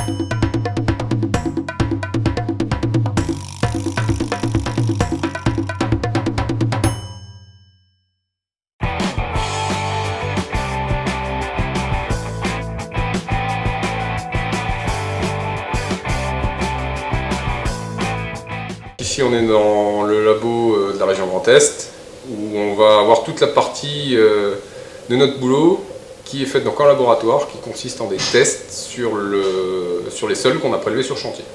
Ici on est dans le labo de la région Grand Est où on va avoir toute la partie de notre boulot qui est faite donc en laboratoire, qui consiste en des tests sur les sols qu'on a prélevés sur chantier.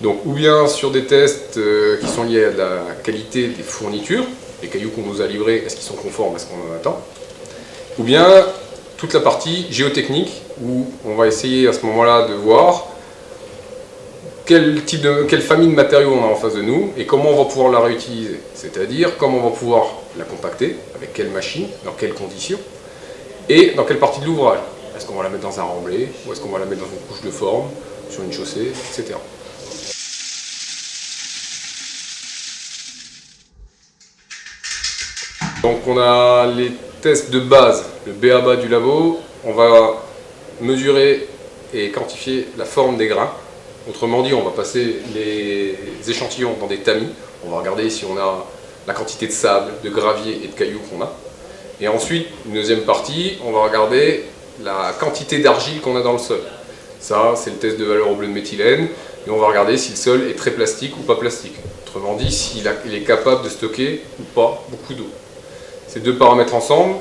Donc ou bien sur des tests qui sont liés à la qualité des fournitures, les cailloux qu'on nous a livrés, est-ce qu'ils sont conformes à ce qu'on en attend, ou bien toute la partie géotechnique où on va essayer à ce moment-là de voir quelle famille de matériaux on a en face de nous et comment on va pouvoir la réutiliser. C'est-à-dire comment on va pouvoir la compacter, avec quelle machine, dans quelles conditions et dans quelle partie de l'ouvrage. Est-ce qu'on va la mettre dans un remblai ou est-ce qu'on va la mettre dans une couche de forme, sur une chaussée, etc. Donc on a les tests de base, le b.a.-ba du labo. On va mesurer et quantifier la forme des grains. Autrement dit, on va passer les échantillons dans des tamis. On va regarder si on a la quantité de sable, de gravier et de cailloux qu'on a. Et ensuite, une deuxième partie, on va regarder la quantité d'argile qu'on a dans le sol. Ça, c'est le test de valeur au bleu de méthylène. Et on va regarder si le sol est très plastique ou pas plastique. Autrement dit, s'il est capable de stocker ou pas beaucoup d'eau. Ces deux paramètres ensemble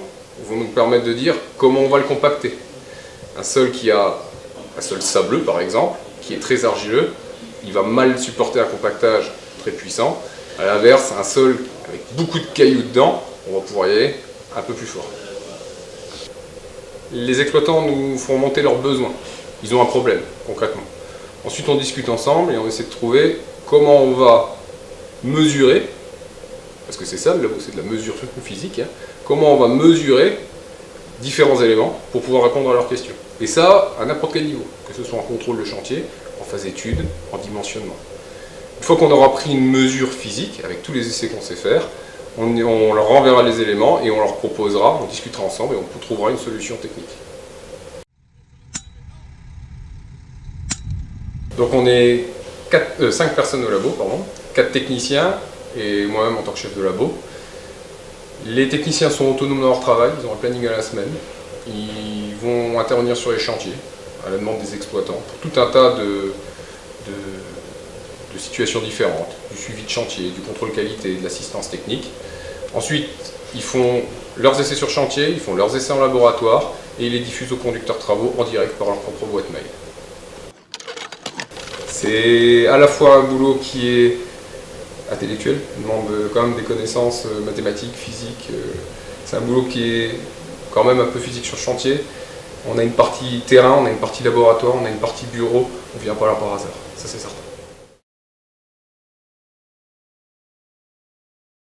vont nous permettre de dire comment on va le compacter. Un sol qui a un sol sableux, par exemple, qui est très argileux, il va mal supporter un compactage très puissant. A l'inverse, un sol avec beaucoup de cailloux dedans, on va pouvoir y aller un peu plus fort. Les exploitants nous font monter leurs besoins. Ils ont un problème, concrètement. Ensuite, on discute ensemble et on essaie de trouver comment on va mesurer, parce que c'est ça, le labo, c'est de la mesure physique, hein, comment on va mesurer différents éléments pour pouvoir répondre à leurs questions. Et ça, à n'importe quel niveau, que ce soit en contrôle de chantier, en phase étude, en dimensionnement. Une fois qu'on aura pris une mesure physique, avec tous les essais qu'on sait faire, on leur renverra les éléments et on leur proposera, on discutera ensemble et on trouvera une solution technique. Donc on est 5 personnes au labo, 4 techniciens et moi-même en tant que chef de labo. Les techniciens sont autonomes dans leur travail, ils ont un planning à la semaine. Ils vont intervenir sur les chantiers, à la demande des exploitants, pour tout un tas de situations différentes, du suivi de chantier, du contrôle qualité, de l'assistance technique. Ensuite, ils font leurs essais sur chantier, ils font leurs essais en laboratoire et ils les diffusent aux conducteurs de travaux en direct par leur propre boîte mail. C'est à la fois un boulot qui est intellectuel, demande quand même des connaissances mathématiques, physiques. C'est un boulot qui est quand même un peu physique sur chantier. On a une partie terrain, on a une partie laboratoire, on a une partie bureau, on ne vient pas là par hasard, ça c'est certain.